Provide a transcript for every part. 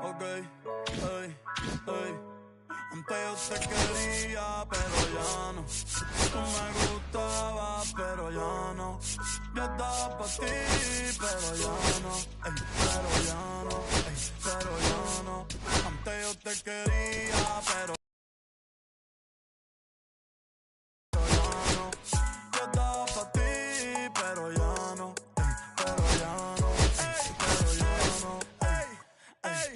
Okay, hey, hey. Antes yo te quería, pero ya no. Tú me gustabas, pero ya no. Yo estaba pa' ti, pero ya no. Ey, pero ya no, ey, pero ya no. Antes yo te quería, pero ya no. Yo estaba pa' ti, pero ya no. Ey, pero ya no, ey, pero ya no. Ey, ey.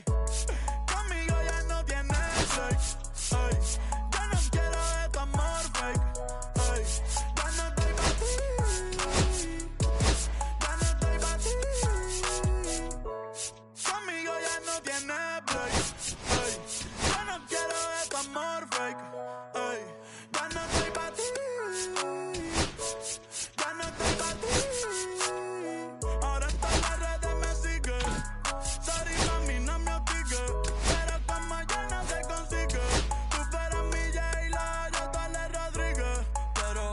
Conmigo ya no tienes sex. Ey, ya no quiero de tu amor fake. Ey, ya no estoy pa' ti. Ya no estoy pa' ti. Conmigo ya no tienes break. Ey, ya no quiero de tu amor fake. Ey, ya no estoy pa' ti. Ya no estoy pa' ti. Ahora en todas las redes me sigue. Sorry mami, no me hostige. Pero como ya no se consigue. Tú fueras mi J-Lo, yo Dale Rodríguez. Pero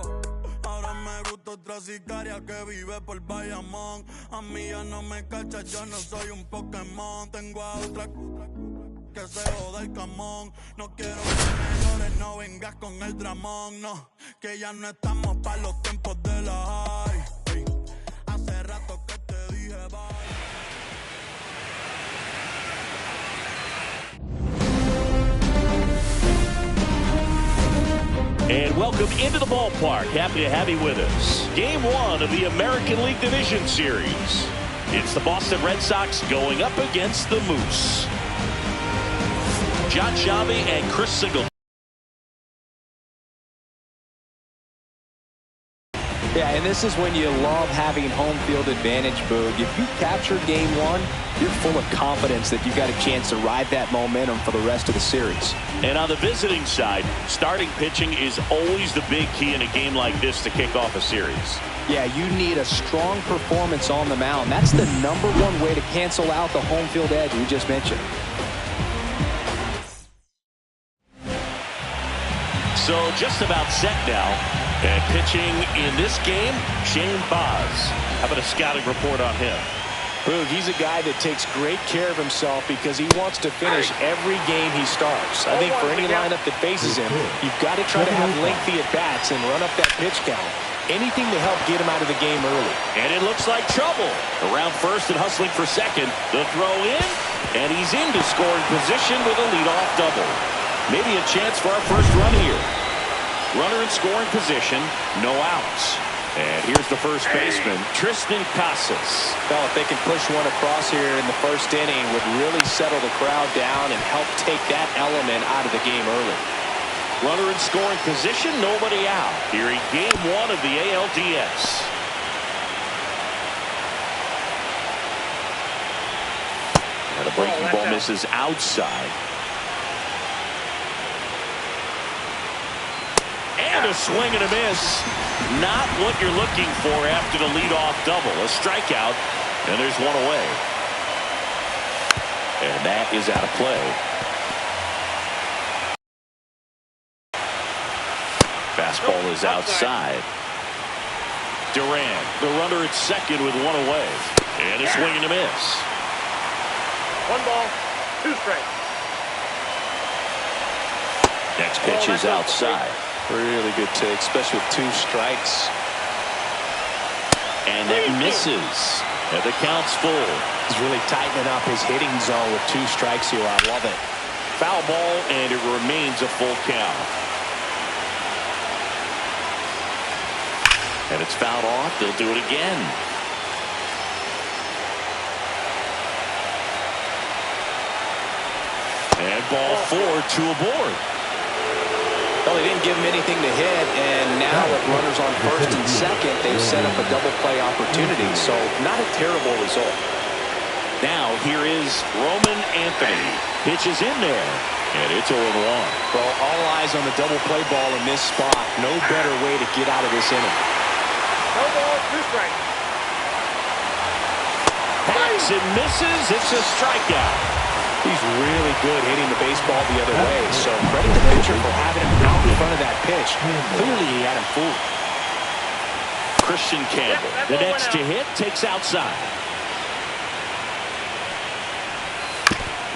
ahora me gusta otra sicaria que vive por Bayamón. A mí ya no me cacha, yo no soy un Pokémon. Tengo a otra que se joda el camón. No quiero que me llores, no vengas con el dramón. No, que ya no estamos pa' los tiempos de la high. Ey, hace rato que te dije bye. And welcome into the ballpark. Happy to have you with us. Game 1 of the American League Division Series. It's the Boston Red Sox going up against the Moose. John Sciambi and Chris Singleton. Yeah, and this is when you love having home field advantage, Boog. If you capture game 1, you're full of confidence that you've got a chance to ride that momentum for the rest of the series. And on the visiting side, starting pitching is always the big key in a game like this to kick off a series. Yeah, you need a strong performance on the mound. That's the #1 way to cancel out the home field edge we just mentioned. So just about set now. And pitching in this game, Shane Baz. How about a scouting report on him? Boog, he's a guy that takes great care of himself because he wants to finish every game he starts. I think for any lineup that faces him, you've got to try to have lengthy at-bats and run up that pitch count. Anything to help get him out of the game early. And it looks like trouble. Around first and hustling for second. The throw in, and he's into scoring position with a leadoff double. Maybe a chance for our first run here. Runner in scoring position, no outs. And here's the first baseman, Tristan Casas. Well, if they can push one across here in the first inning, would really settle the crowd down and help take that element out of the game early. Runner in scoring position, nobody out. Here in game 1 of the ALDS. And a breaking ball misses outside. And a swing and a miss. Not what you're looking for after the leadoff double. A strikeout, and there's one away. And that is out of play. Fastball is outside. Durant, the runner at second with one away. And a swing and a miss. 1 ball, 2 strikes. Next pitch is outside. Really good take, especially with 2 strikes. And it misses. And the count's full. He's really tightening up his hitting zone with 2 strikes here. I love it. Foul ball, and it remains a full count. And it's fouled off. They'll do it again. And ball 4, 2 aboard. Well, they didn't give him anything to hit, and now with runners on first and second, they've set up a double play opportunity, so not a terrible result. Now here is Roman Anthony. Pitches in there, and it's 0-1. Well, all eyes on the double play ball in this spot. No better way to get out of this inning. No ball, 2 strikes. Hacks and misses. It's a strikeout. He's really good hitting the baseball the other way, so credit the pitcher for having him out in front of that pitch. Clearly he had him fooled. Christian Campbell. The next to hit takes outside.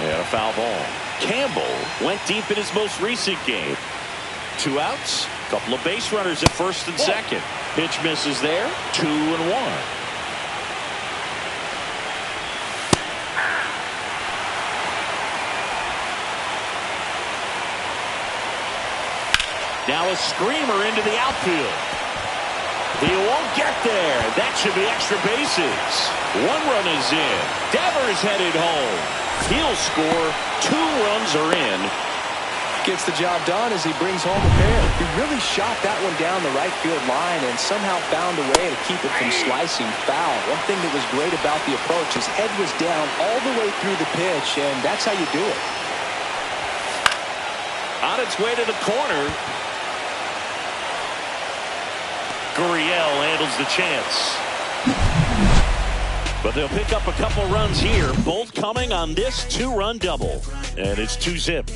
And a foul ball. Campbell went deep in his most recent game. 2 outs. Couple of base runners at first and second. Pitch misses there. 2-1. Now a screamer into the outfield. He won't get there. That should be extra bases. 1 run is in. Devers headed home. He'll score. 2 runs are in. Gets the job done as he brings home a pair. He really shot that one down the right field line and somehow found a way to keep it from slicing foul. One thing that was great about the approach, his head was down all the way through the pitch, and that's how you do it. On its way to the corner. Gurriel handles the chance. But they'll pick up a couple runs here, both coming on this 2-run double. And it's 2-zip.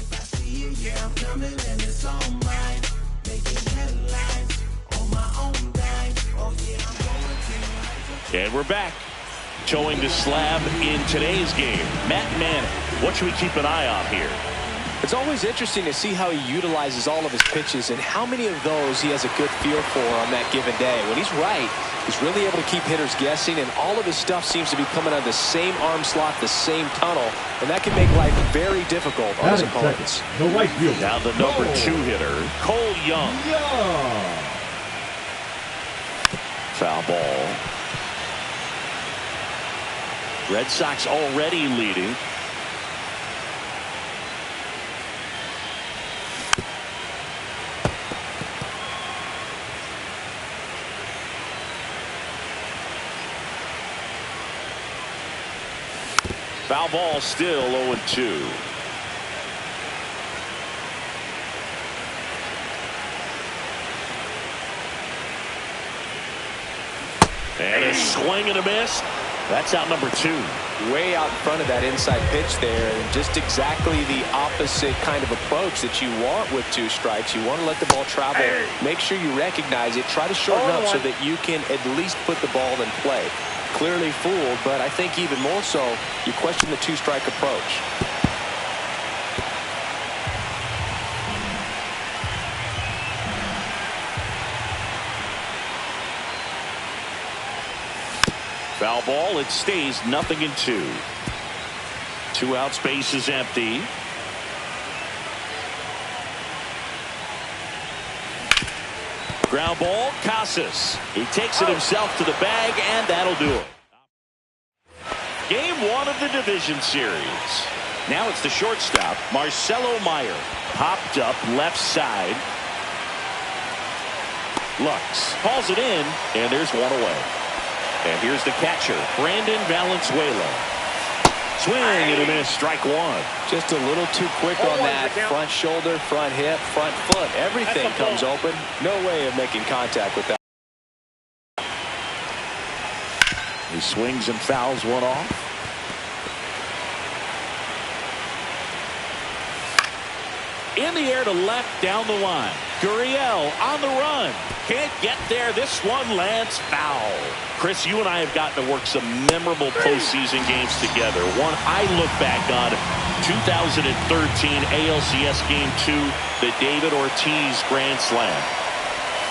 And we're back. Towing the slab in today's game, Matt Manning. What should we keep an eye on here? It's always interesting to see how he utilizes all of his pitches and how many of those he has a good feel for on that given day. When he's right, he's really able to keep hitters guessing, and all of his stuff seems to be coming out of the same arm slot, the same tunnel, and that can make life very difficult on his opponents. The right field. Now the number 2 hitter, Cole Young. Foul ball. Red Sox already leading. Foul ball, still 0-2. And a swing and a miss. That's out number 2. Way out in front of that inside pitch there, and just exactly the opposite kind of approach that you want with 2 strikes. You want to let the ball travel. Make sure you recognize it. Try to shorten up so that you can at least put the ball in play. Clearly fooled, but I think even more so, you question the 2-strike approach. Foul ball, it stays 0-2. 2 outs, base is empty. Ground ball, Casas. He takes it himself to the bag, and that'll do it. Game 1 of the division series. Now it's the shortstop, Marcelo Meyer. Popped up left side. Lux calls it in, and there's 1 away. And here's the catcher, Brandon Valenzuela. Swing and a miss, strike 1. Just a little too quick on that front shoulder, front hip, front foot. Everything comes open. No way of making contact with that. He swings and fouls 1 off. In the air to left, down the line. Gurriel on the run. Can't get there. This one lands foul. Chris, you and I have gotten to work some memorable postseason games together. One I look back on, 2013 ALCS Game 2, the David Ortiz Grand Slam.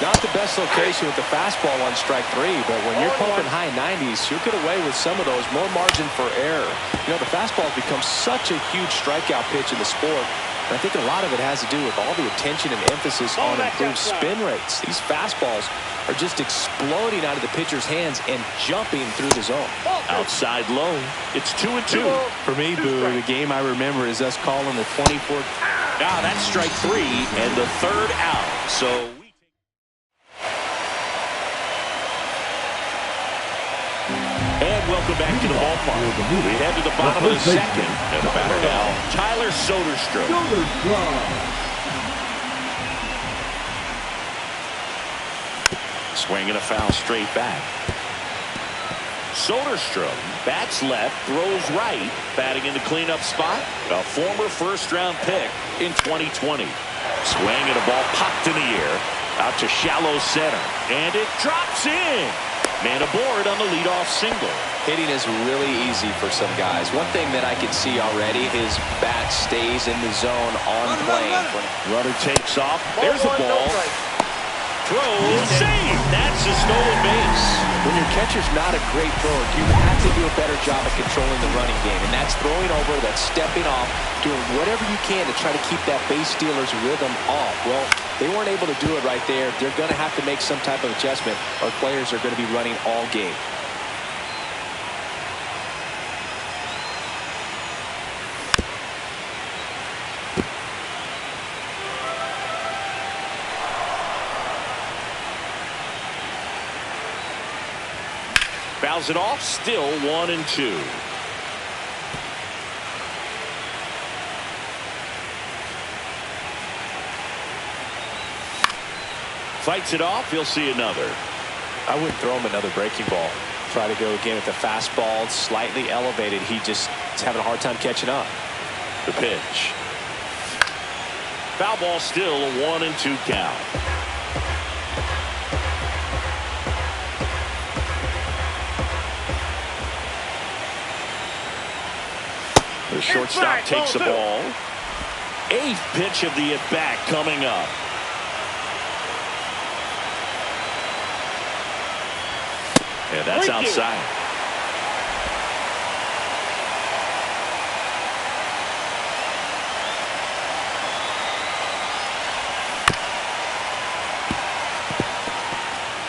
Not the best location with the fastball on strike 3, but when you're pumping high 90s, you'll get away with some of those. More margin for error. You know, the fastball has become such a huge strikeout pitch in the sport. And I think a lot of it has to do with all the attention and emphasis on improved spin rates. These fastballs are just exploding out of the pitcher's hands and jumping through the zone. Outside low. It's 2-2. For me, Boo, the game I remember is us calling the 24th. Ah, that's strike 3 and the 3rd out. So welcome back to the ballpark. We head to the bottom of the 2nd. And the batter now, Tyler Soderstrom. Swing and a foul straight back. Soderstrom bats left, throws right, batting in the cleanup spot. A former first-round pick in 2020. Swing and a ball popped in the air. Out to shallow center. And it drops in. Man aboard on the leadoff single. Hitting is really easy for some guys. One thing that I can see already, his bat stays in the zone on plane. Runner takes off. There's a ball. Throws. Save. That's a stolen base. When your catcher's not a great thrower, you have to do a better job of controlling the running game. And that's throwing over, that's stepping off, doing whatever you can to try to keep that base stealer's rhythm off. Well, they weren't able to do it right there. They're going to have to make some type of adjustment, or players are going to be running all game. Fouls it off, still 1-2. Fights it off, he'll see another. I wouldn't throw him another breaking ball. Try to go again with the fastball, slightly elevated. He just is having a hard time catching up. The pitch. Foul ball, still a 1-2 count. The shortstop takes the ball. Eighth pitch of the at-bat coming up. Yeah, that's outside.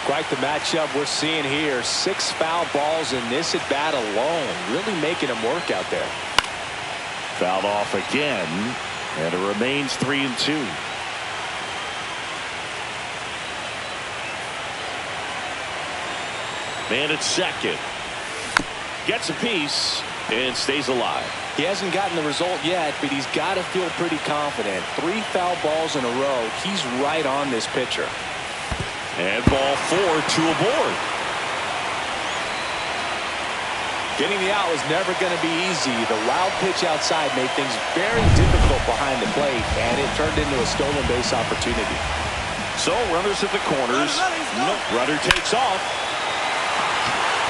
Quite the matchup we're seeing here. 6 foul balls in this at-bat alone. Really making them work out there. Fouled off again, and it remains 3-2. Man at second. Gets a piece and stays alive. He hasn't gotten the result yet, but he's got to feel pretty confident. 3 foul balls in a row. He's right on this pitcher. And ball 4, 2 aboard. Getting the out was never going to be easy. The wild pitch outside made things very difficult behind the plate, and it turned into a stolen base opportunity. So runners at the corners. No, runner takes off.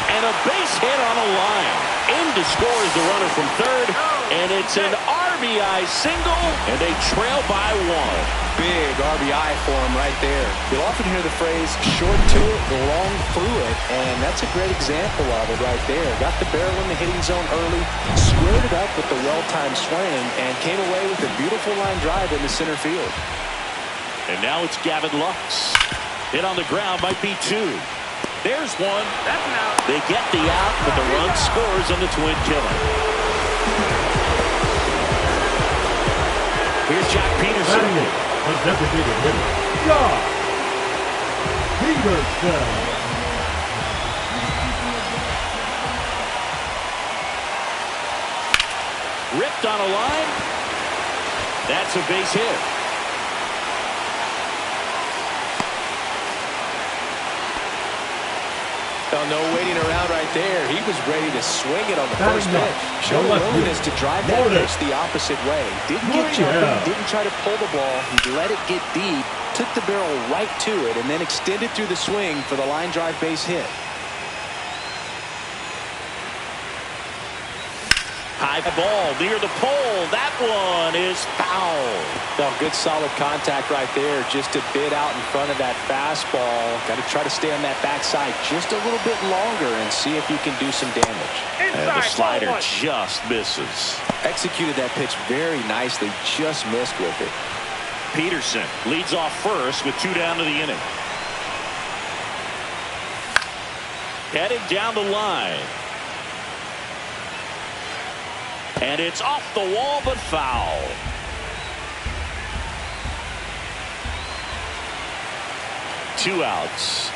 And a base hit on a line. In to score is the runner from third, and it's an RBI single, and they trail by 1. Big RBI for him right there. You'll often hear the phrase, short to it, long through it, and that's a great example of it right there. Got the barrel in the hitting zone early, squared it up with the well-timed swing, and came away with a beautiful line drive in the center field. And now it's Gavin Lux. Hit on the ground, might be 2. There's one. That's an out. They get the out, but the run scores on the twin killer. Here's Jack Peterson. The designated hitter, Jack Peterson. Ripped on a line. That's a base hit. Well, no waiting around right there. He was ready to swing it on the first pitch. Showed a willingness to drive that pitch the opposite way. Didn't get jumping, didn't try to pull the ball. He let it get deep, took the barrel right to it, and then extended through the swing for the line drive base hit. High ball near the pole. That one is foul. Well, good solid contact right there. Just a bit out in front of that fastball. Got to try to stay on that backside just a little bit longer and see if you can do some damage. And the slider just misses. Executed that pitch very nicely. Just missed with it. Peterson leads off first with 2 down to the inning. Headed down the line. And it's off the wall, but foul. Two outs.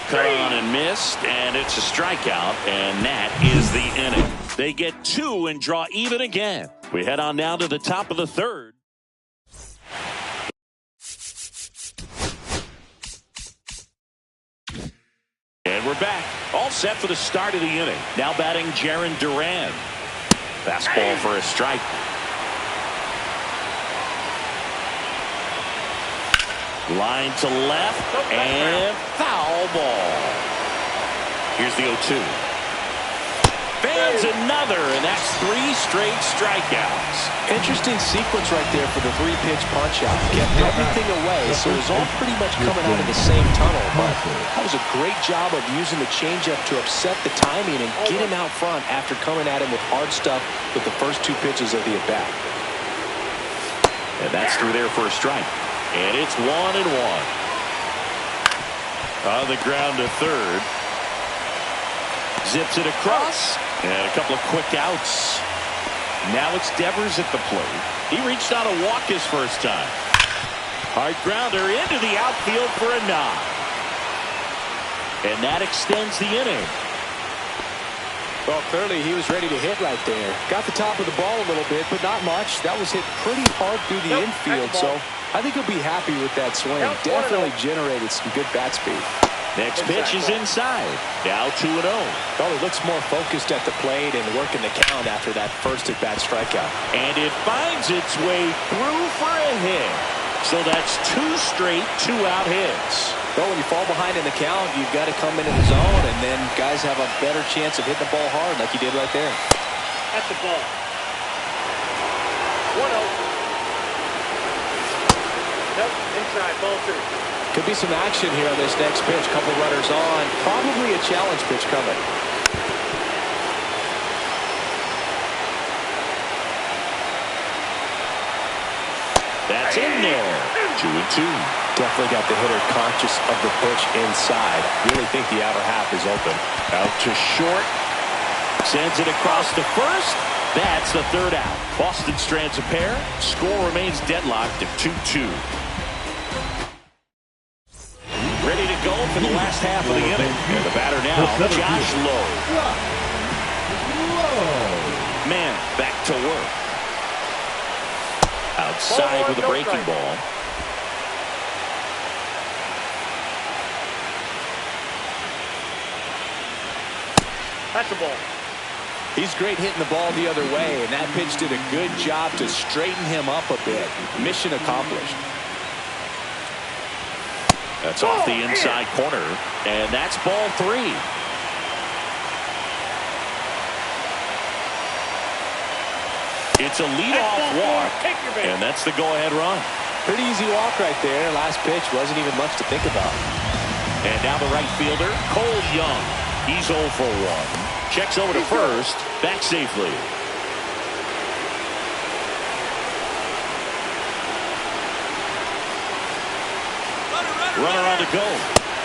Cut on and missed, and it's a strikeout, and that is the inning. They get 2 and draw even again. We head on now to the top of the third. And we're back. All set for the start of the inning. Now batting Jarren Duran. Fastball for a strike. Line to left, and foul ball. Here's the 0-2. Fans another, and that's 3 straight strikeouts. Interesting sequence right there for the 3-pitch punch-out. Kept everything away, so it was all pretty much coming out of the same tunnel. But that was a great job of using the changeup to upset the timing and get him out front after coming at him with hard stuff with the first 2 pitches of the at-bat. And that's through there for a strike. And it's 1-1. On the ground to third. Zips it across. And a couple of quick outs. Now it's Devers at the plate. He reached out to walk his first time. Hard grounder into the outfield for a knock. And that extends the inning. Well, clearly he was ready to hit right there. Got the top of the ball a little bit, but not much. That was hit pretty hard through the infield, so I think he'll be happy with that swing. Definitely generated some good bat speed. Next pitch is inside. Now 2-0. Well, he looks more focused at the plate and working the count after that first at-bat strikeout. And it finds its way through for a hit. So that's 2 straight 2-out hits. Well, when you fall behind in the count, you've got to come into the zone, and then guys have a better chance of hitting the ball hard like he did right there. That's the ball. 1-0. Nope, inside, ball 2. Could be some action here on this next pitch. Couple runners on. Probably a challenge pitch coming. That's in there. 2-2. Definitely got the hitter conscious of the pitch inside. Really think the outer half is open. Out to short. Sends it across to first. That's the 3rd out. Boston strands a pair. Score remains deadlocked at 2-2. Ready to go for the last half of the inning. And the batter now, Josh Lowe. Man, back to work. Outside with a breaking ball. That's the ball. He's great hitting the ball the other way, and that pitch did a good job to straighten him up a bit. Mission accomplished. That's off the inside corner, and that's ball 3. It's a leadoff walk, and that's the go-ahead run. Pretty easy walk right there. Last pitch wasn't even much to think about. And now the right fielder, Cole Young. He's 0 for 1. Checks over to first, back safely. Runner on the go.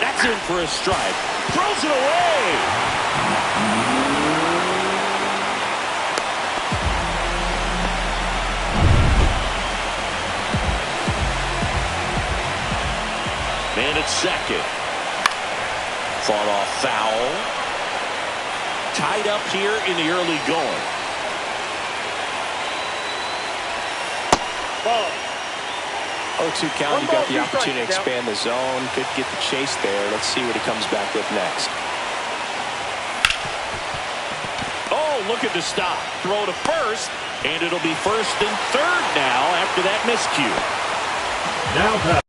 That's in for a strike. Throws it away. Man at second. Fought off foul. Tied up here in the early going. Ball. 0-2 count. You got the opportunity to expand the zone. Could get the chase there. Let's see what he comes back with next. Oh, look at the stop. Throw to first, and it'll be first and third now after that miscue. Now that.